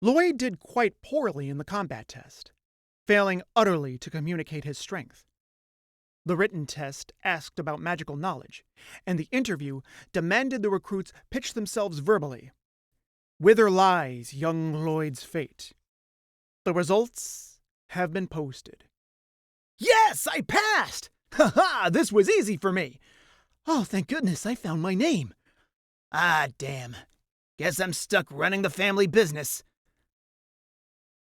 Lloyd did quite poorly in the combat test, failing utterly to communicate his strength. The written test asked about magical knowledge, and the interview demanded the recruits pitch themselves verbally. Whither lies young Lloyd's fate? The results have been posted. Yes, I passed! Ha ha, this was easy for me. Oh, thank goodness I found my name. Ah, damn. Guess I'm stuck running the family business.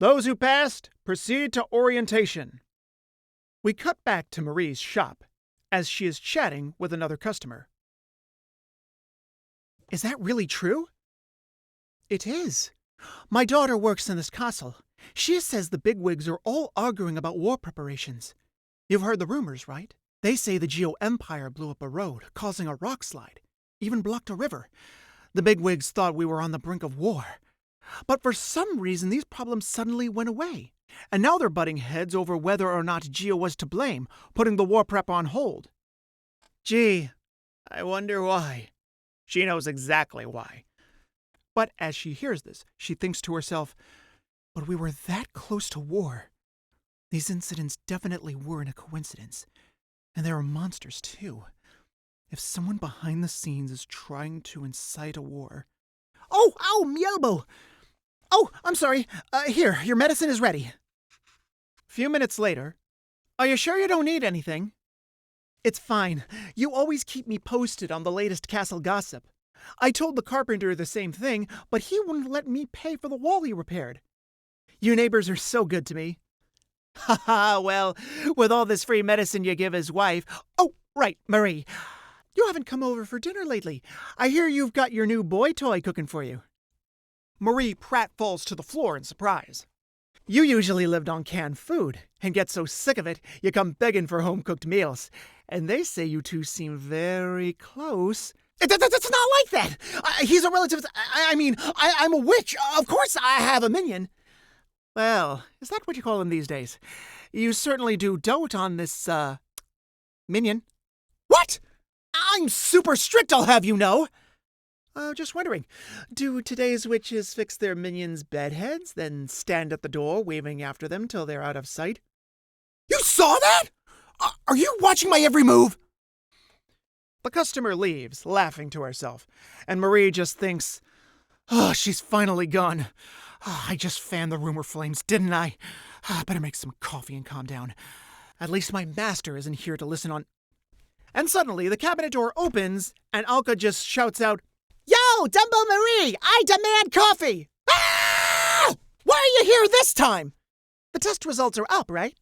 Those who passed proceed to orientation. We cut back to Marie's shop as she is chatting with another customer. Is that really true? It is. My daughter works in this castle. She says the bigwigs are all arguing about war preparations. You've heard the rumors, right? They say the Geo Empire blew up a road, causing a rock slide, even blocked a river. The bigwigs thought we were on the brink of war. But for some reason, these problems suddenly went away. And now they're butting heads over whether or not Geo was to blame, putting the war prep on hold. Gee, I wonder why. She knows exactly why. But as she hears this, she thinks to herself, but we were that close to war. These incidents definitely weren't a coincidence. And there are monsters, too. If someone behind the scenes is trying to incite a war... Oh, ow, me elbow! Oh, I'm sorry. Here, your medicine is ready. A few minutes later, are you sure you don't need anything? It's fine. You always keep me posted on the latest castle gossip. I told the carpenter the same thing, but he wouldn't let me pay for the wall he repaired. You neighbors are so good to me. Ha ha, well, with all this free medicine you give his wife... Oh, right, Marie. You haven't come over for dinner lately. I hear you've got your new boy toy cooking for you. Marie pratfalls to the floor in surprise. You usually lived on canned food and get so sick of it you come begging for home-cooked meals. And they say you two seem very close. That's not like that! He's a relative... I'm a witch. Of course I have a minion. Well, is that what you call them these days? You certainly do dote on this, minion. What? I'm super strict, I'll have you know! Just wondering, do today's witches fix their minions' bedheads, then stand at the door waving after them till they're out of sight? You saw that? Are you watching my every move? The customer leaves, laughing to herself, and Marie just thinks, oh, she's finally gone. Oh, I just fanned the rumor flames, didn't I? Better make some coffee and calm down. At least my master isn't here to listen on... And suddenly, the cabinet door opens, and Alka just shouts out, Yo, Dumbo Marie, I demand coffee! Ah! Why are you here this time? The test results are up, right?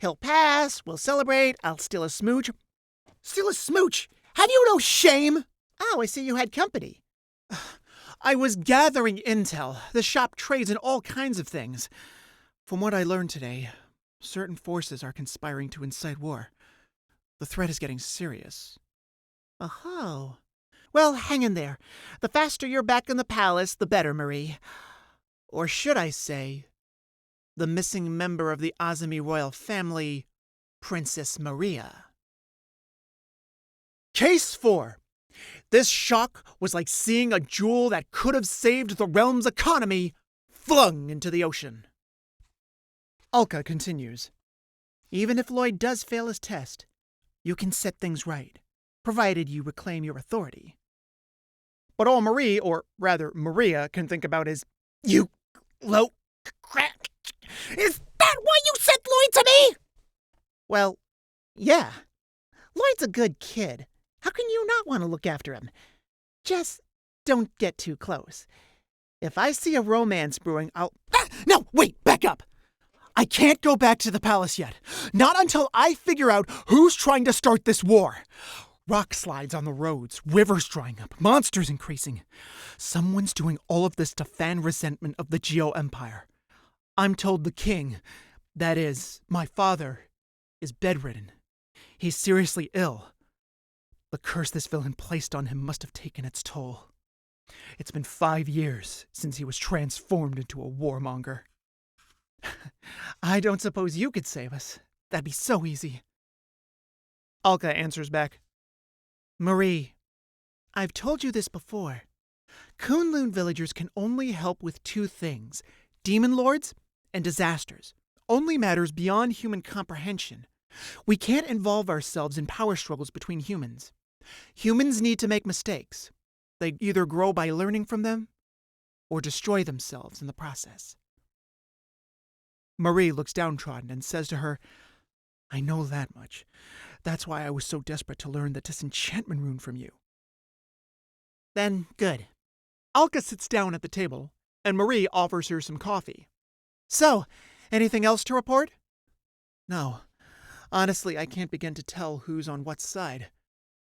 He'll pass, we'll celebrate, I'll steal a smooch. Steal a smooch? Have you no shame? Oh, I see you had company. I was gathering intel. The shop trades in all kinds of things. From what I learned today, certain forces are conspiring to incite war. The threat is getting serious. Oh. Well, hang in there. The faster you're back in the palace, the better, Marie. Or should I say, the missing member of the Azami royal family, Princess Maria. Case 4. This shock was like seeing a jewel that could have saved the realm's economy flung into the ocean. Alka continues. Even if Lloyd does fail his test, you can set things right, provided you reclaim your authority. But all Marie, or rather Maria, can think about is, you low crack. Is that why you sent Lloyd to me? Well, yeah. Lloyd's a good kid. How can you not want to look after him? Just don't get too close. If I see a romance brewing, I'll... No, wait, back up. I can't go back to the palace yet. Not until I figure out who's trying to start this war. Rock slides on the roads, rivers drying up, monsters increasing. Someone's doing all of this to fan resentment of the Geo Empire. I'm told the king, that is, my father, is bedridden. He's seriously ill. The curse this villain placed on him must have taken its toll. It's been 5 years since he was transformed into a warmonger. I don't suppose you could save us. That'd be so easy. Alka answers back. Marie, I've told you this before. Kunlun villagers can only help with 2 things, demon lords, and disasters. Only matters beyond human comprehension. We can't involve ourselves in power struggles between humans. Humans need to make mistakes. They either grow by learning from them, or destroy themselves in the process. Marie looks downtrodden and says to her, I know that much. That's why I was so desperate to learn the disenchantment rune from you. Then, good. Alka sits down at the table, and Marie offers her some coffee. So, anything else to report? No. Honestly, I can't begin to tell who's on what side.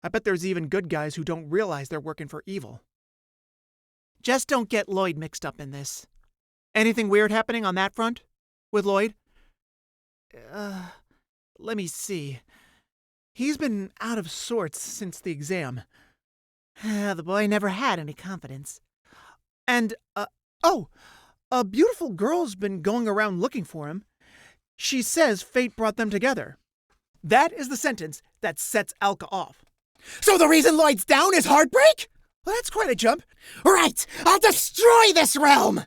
I bet there's even good guys who don't realize they're working for evil. Just don't get Lloyd mixed up in this. Anything weird happening on that front? With Lloyd? Let me see. He's been out of sorts since the exam. The boy never had any confidence. And, a beautiful girl's been going around looking for him. She says fate brought them together. That is the sentence that sets Alka off. So the reason Lloyd's down is heartbreak? Well, that's quite a jump. Right, I'll destroy this realm!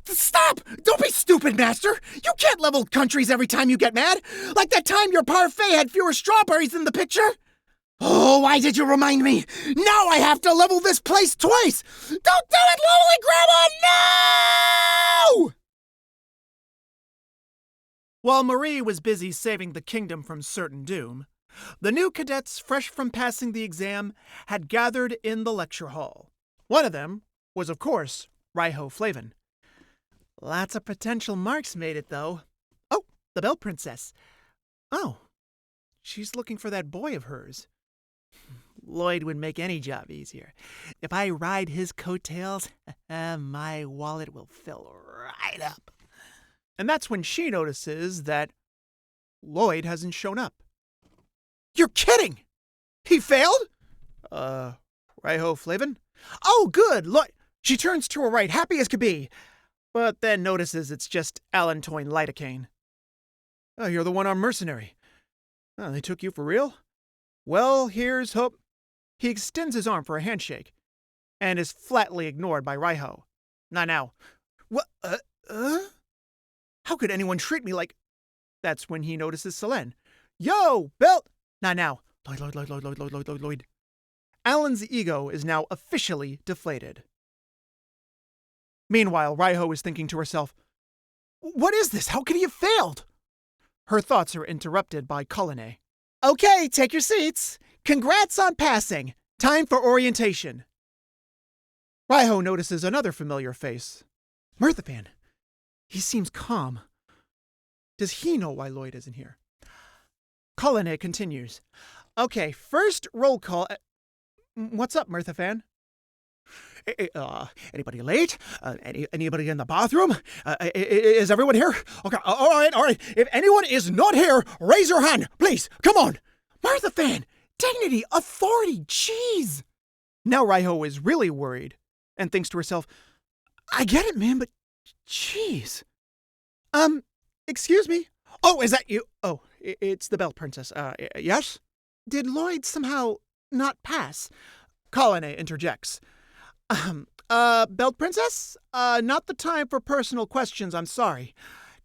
Stop! Don't be stupid, Master! You can't level countries every time you get mad! Like that time your parfait had fewer strawberries in the picture! Oh, why did you remind me? Now I have to level this place twice! Don't do it, Lowly Grandma! No! While Marie was busy saving the kingdom from certain doom, the new cadets fresh from passing the exam had gathered in the lecture hall. One of them was, of course, Raiho Flavin. Lots of potential marks made it, though. Oh, the Bell Princess. Oh, she's looking for that boy of hers. Lloyd would make any job easier. If I ride his coattails, my wallet will fill right up. And that's when she notices that Lloyd hasn't shown up. You're kidding! He failed? Raiho Flavin? Oh, good, Lloyd. She turns to her right, happy as could be, but then notices it's just Allantoin Lidocaine. Oh, you're the one-armed mercenary. Oh, they took you for real? Well, here's hope. He extends his arm for a handshake, and is flatly ignored by Raiho. Not now. What? How could anyone treat me like... That's when he notices Selene. Yo, Belt! Not now. Lloyd. Alan's ego is now officially deflated. Meanwhile, Raiho is thinking to herself, what is this? How could he have failed? Her thoughts are interrupted by Cullinan. Okay, take your seats. Congrats on passing. Time for orientation. Raiho notices another familiar face. Mirthafan. He seems calm. Does he know why Lloyd isn't here? Cullinan continues. Okay, first roll call. What's up, Mirthafan? Anybody late? Anybody in the bathroom? Is everyone here? Okay, all right. If anyone is not here, raise your hand, please. Come on. Mirthafan, dignity, authority, jeez. Now Raiho is really worried and thinks to herself, I get it, man, but jeez. Excuse me? Oh, is that you? Oh, it's the Bell Princess. Yes? Did Lloyd somehow not pass? Cullinan interjects. Belt Princess? Not the time for personal questions, I'm sorry.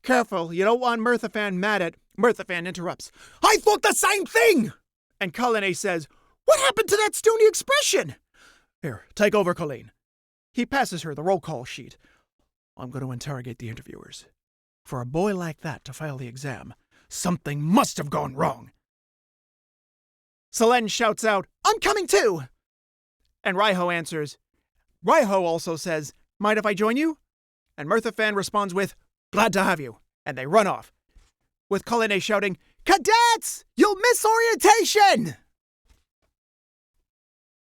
Careful, you don't want Mirthafan mad at... Mirthafan interrupts. I thought the same thing! And Cullinan says, what happened to that stony expression? Here, take over, Colleen. He passes her the roll call sheet. I'm going to interrogate the interviewers. For a boy like that to fail the exam, something must have gone wrong. Selene shouts out, I'm coming too! And Raiho answers, Raiho also says, mind if I join you? And Mirthafan responds with, glad to have you. And they run off, with Cullinan shouting, Cadets! You'll miss orientation!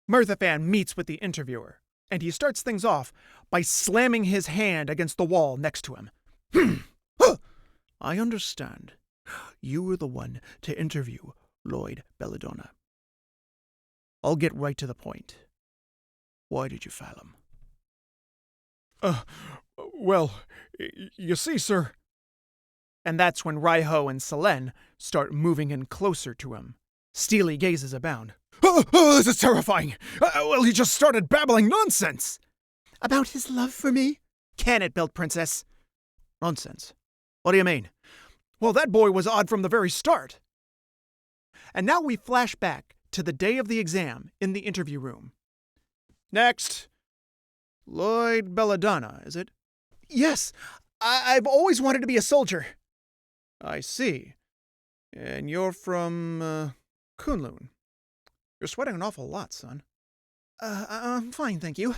Mirthafan meets with the interviewer, and he starts things off by slamming his hand against the wall next to him. I understand. You were the one to interview Lloyd Belladonna. I'll get right to the point. Why did you fail him? Well, you see, sir. And that's when Raiho and Selene start moving in closer to him. Steely gazes abound. This is terrifying. Well, he just started babbling nonsense. About his love for me? Can it, Belt Princess? Nonsense. What do you mean? Well, that boy was odd from the very start. And now we flash back to the day of the exam in the interview room. Next. Lloyd Belladonna, is it? Yes. I've always wanted to be a soldier. I see. And you're from, Kunlun. You're sweating an awful lot, son. I'm fine, thank you.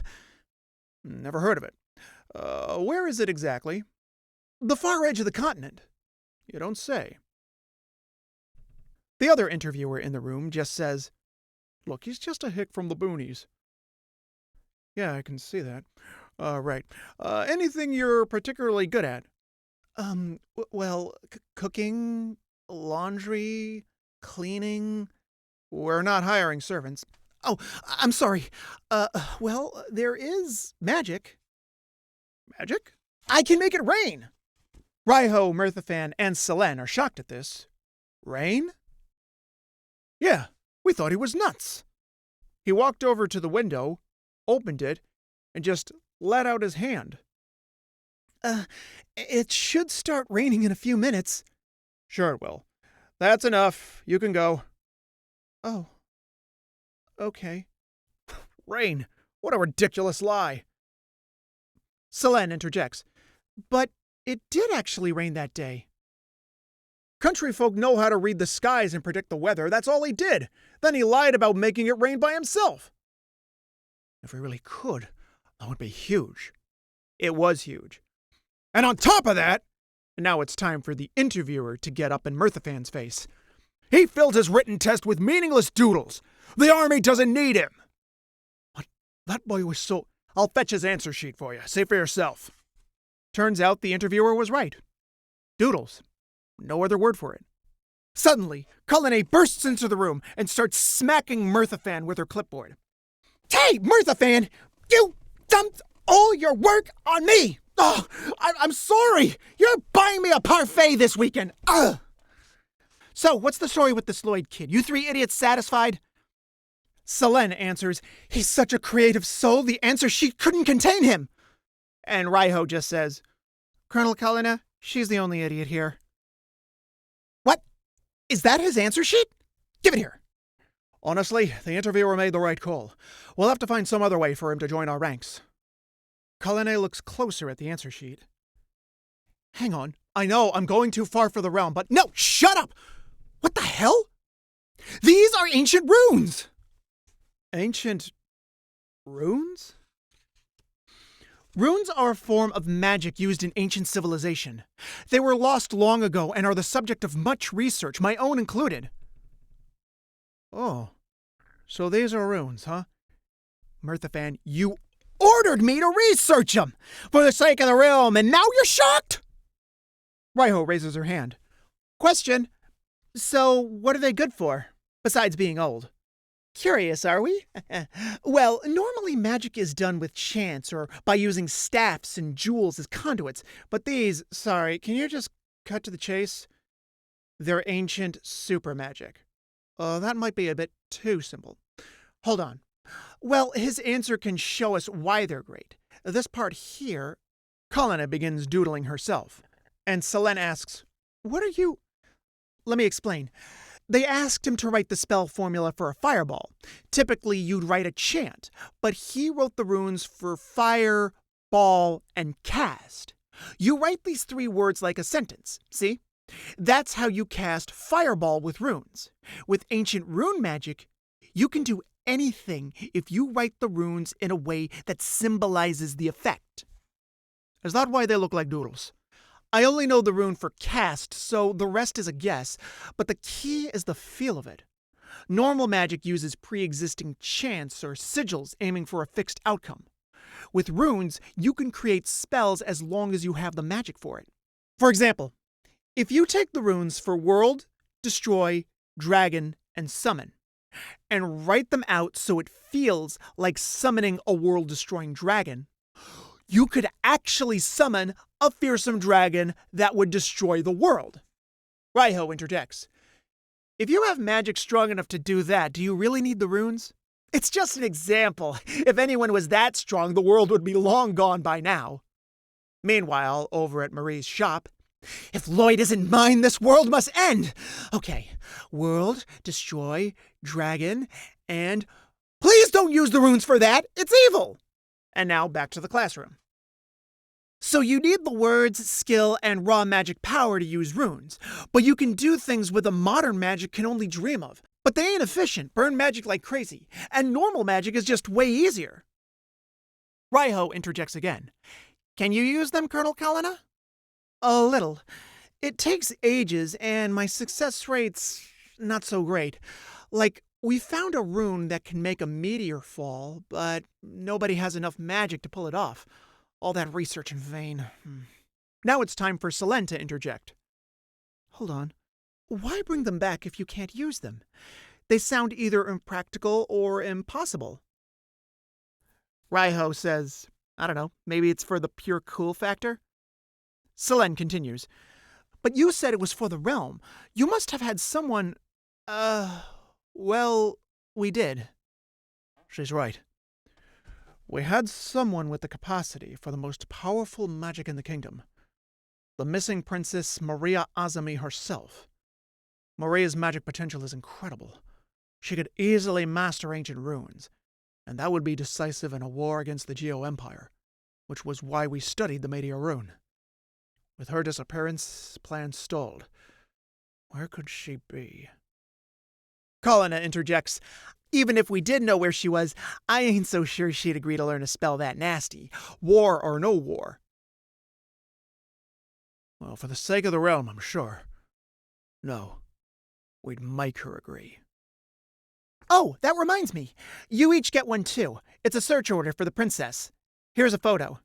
Never heard of it. Where is it exactly? The far edge of the continent. You don't say. The other interviewer in the room just says, Look, he's just a hick from the Boonies. Yeah, I can see that. Right. Anything you're particularly good at? Cooking, laundry, cleaning. We're not hiring servants. Oh, I'm sorry. There is magic. Magic? I can make it rain! Raiho, Mirthafan, and Selene are shocked at this. Rain? Yeah, we thought he was nuts. He walked over to the window, opened it, and just let out his hand. It should start raining in a few minutes. Sure it will. That's enough. You can go. Oh. Okay. Rain. What a ridiculous lie. Selene interjects. But it did actually rain that day. Country folk know how to read the skies and predict the weather. That's all he did. Then he lied about making it rain by himself. If we really could, that would be huge. It was huge. And on top of that, now it's time for the interviewer to get up in Mirthafan's face. He filled his written test with meaningless doodles. The army doesn't need him. But that boy was so... I'll fetch his answer sheet for you. See for yourself. Turns out the interviewer was right. Doodles. No other word for it. Suddenly, Cullinae bursts into the room and starts smacking Mirthafan with her clipboard. Hey, Mirthafan! You dumped all your work on me! Oh, I'm sorry! You're buying me a parfait this weekend! Ugh! So, what's the story with this Lloyd kid? You three idiots satisfied? Selene answers, He's such a creative soul, the answer sheet couldn't contain him! And Raiho just says, Colonel Cullinae, she's the only idiot here. What? Is that his answer sheet? Give it here. Honestly, the interviewer made the right call. We'll have to find some other way for him to join our ranks. Cullinae looks closer at the answer sheet. Hang on. I know I'm going too far for the realm, but no, shut up! What the hell? These are ancient runes! Ancient runes? Runes are a form of magic used in ancient civilization. They were lost long ago and are the subject of much research, my own included. Oh, so these are runes, huh? Mirthafan, you ordered me to research them for the sake of the realm, and now you're shocked? Raiho raises her hand. Question. So, what are they good for, besides being old? Curious, are we? Well, normally magic is done with chance or by using staffs and jewels as conduits, but these, sorry, can you just cut to the chase? They're ancient super magic. That might be a bit too simple. Hold on. Well, his answer can show us why they're great. This part here, Cullinae begins doodling herself, and Selene asks, What are you... Let me explain. They asked him to write the spell formula for a fireball. Typically, you'd write a chant, but he wrote the runes for fire, ball, and cast. You write these three words like a sentence, see? That's how you cast fireball with runes. With ancient rune magic, you can do anything if you write the runes in a way that symbolizes the effect. Is that why they look like doodles? I only know the rune for cast, so the rest is a guess, but the key is the feel of it. Normal magic uses pre-existing chants or sigils aiming for a fixed outcome. With runes, you can create spells as long as you have the magic for it. For example, if you take the runes for World, Destroy, Dragon, and Summon, and write them out so it feels like summoning a world-destroying dragon, you could actually summon a fearsome dragon that would destroy the world. Raiho interjects. If you have magic strong enough to do that, do you really need the runes? It's just an example. If anyone was that strong, the world would be long gone by now. Meanwhile, over at Marie's shop, if Lloyd isn't mine, this world must end! Okay, world, destroy, dragon, and... Please don't use the runes for that! It's evil! And now back to the classroom. So you need the words, skill, and raw magic power to use runes, but you can do things with a modern magic can only dream of. But they ain't efficient, burn magic like crazy, and normal magic is just way easier. Raiho interjects again. Can you use them, Colonel Kalina? A little. It takes ages, and my success rate's not so great. Like, we found a rune that can make a meteor fall, but nobody has enough magic to pull it off. All that research in vain. Now it's time for Selene to interject. Hold on. Why bring them back if you can't use them? They sound either impractical or impossible. Raiho says, I don't know, maybe it's for the pure cool factor? Selene continues, but you said it was for the realm. You must have had someone... well, we did. She's right. We had someone with the capacity for the most powerful magic in the kingdom. The missing princess Maria Azami herself. Maria's magic potential is incredible. She could easily master ancient runes, and that would be decisive in a war against the Geo Empire, which was why we studied the Meteor Rune. With her disappearance, plans stalled. Where could she be? Kalina interjects, even if we did know where she was, I ain't so sure she'd agree to learn a spell that nasty, war or no war. Well, for the sake of the realm, I'm sure. No, we'd make her agree. Oh, that reminds me. You each get one too. It's a search order for the princess. Here's a photo.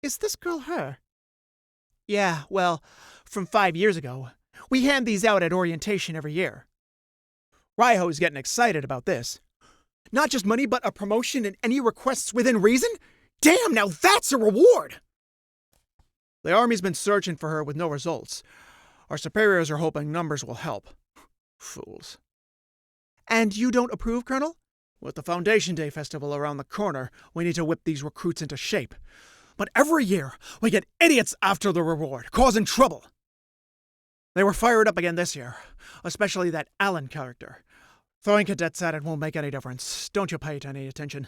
Is this girl her? Yeah, well, from 5 years ago. We hand these out at orientation every year. Raiho's getting excited about this. Not just money, but a promotion and any requests within reason? Damn, now that's a reward! The army's been searching for her with no results. Our superiors are hoping numbers will help. Fools. And you don't approve, Colonel? With the Foundation Day festival around the corner, we need to whip these recruits into shape. But every year, we get idiots after the reward, causing trouble. They were fired up again this year, especially that Alan character. Throwing cadets at it won't make any difference. Don't you pay it any attention.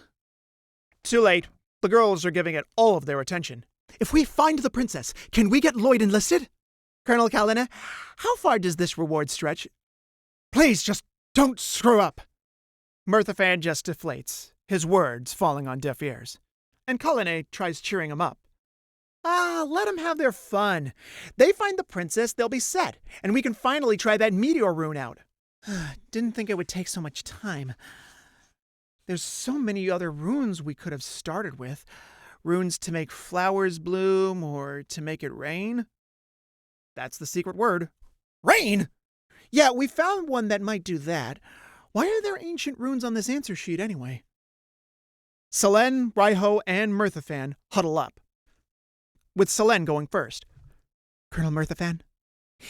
Too late. The girls are giving it all of their attention. If we find the princess, can we get Lloyd enlisted? Colonel Kalina, how far does this reward stretch? Please, just don't screw up. Murthafan just deflates, his words falling on deaf ears. And Kalina tries cheering him up. Let them have their fun. They find the princess, they'll be set, and we can finally try that meteor rune out. Didn't think it would take so much time. There's so many other runes we could have started with. Runes to make flowers bloom, or to make it rain. That's the secret word. Rain? Yeah, we found one that might do that. Why are there ancient runes on this answer sheet anyway? Selene, Raiho, and Murthafan huddle up, with Selene going first. Colonel Murthafan,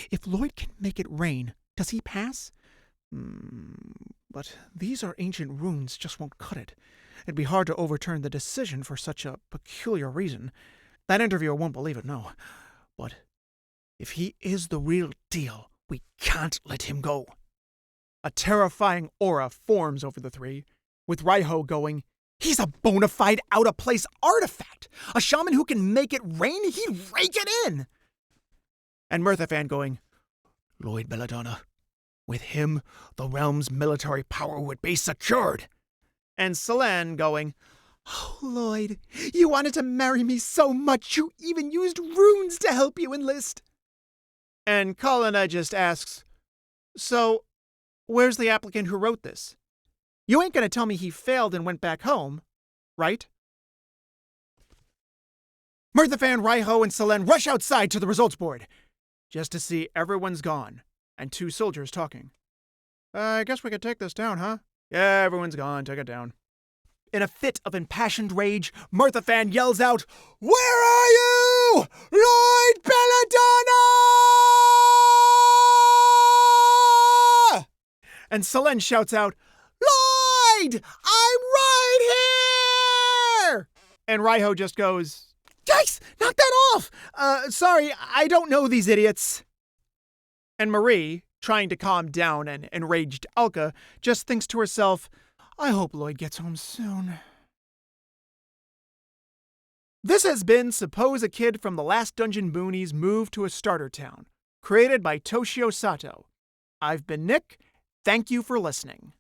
if Lloyd can make it rain, does he pass? But these are ancient runes, just won't cut it. It'd be hard to overturn the decision for such a peculiar reason. That interviewer won't believe it, no. But if he is the real deal, we can't let him go. A terrifying aura forms over the three, with Raiho going, he's a bona fide out-of-place artifact! A shaman who can make it rain? He'd rake it in! And Murthafan going, Lloyd Belladonna. With him, the realm's military power would be secured. And Selene going, oh, Lloyd, you wanted to marry me so much you even used runes to help you enlist. And Kalina just asks, so, where's the applicant who wrote this? You ain't gonna tell me he failed and went back home, right? Murthafan, Raiho, and Selene rush outside to the results board, just to see everyone's gone, and two soldiers talking. I guess we could take this down, huh? Yeah, everyone's gone, take it down. In a fit of impassioned rage, Murthafan yells out, where are you? Lloyd Belladonna! And Selene shouts out, Lloyd! I'm right here! And Raiho just goes, Yikes! Knock that off! Sorry, I don't know these idiots. And Marie, trying to calm down an enraged Alka, just thinks to herself, I hope Lloyd gets home soon. This has been Suppose a Kid from the Last Dungeon Boonies Moved to a Starter Town, created by Toshio Satou. I've been Nick. Thank you for listening.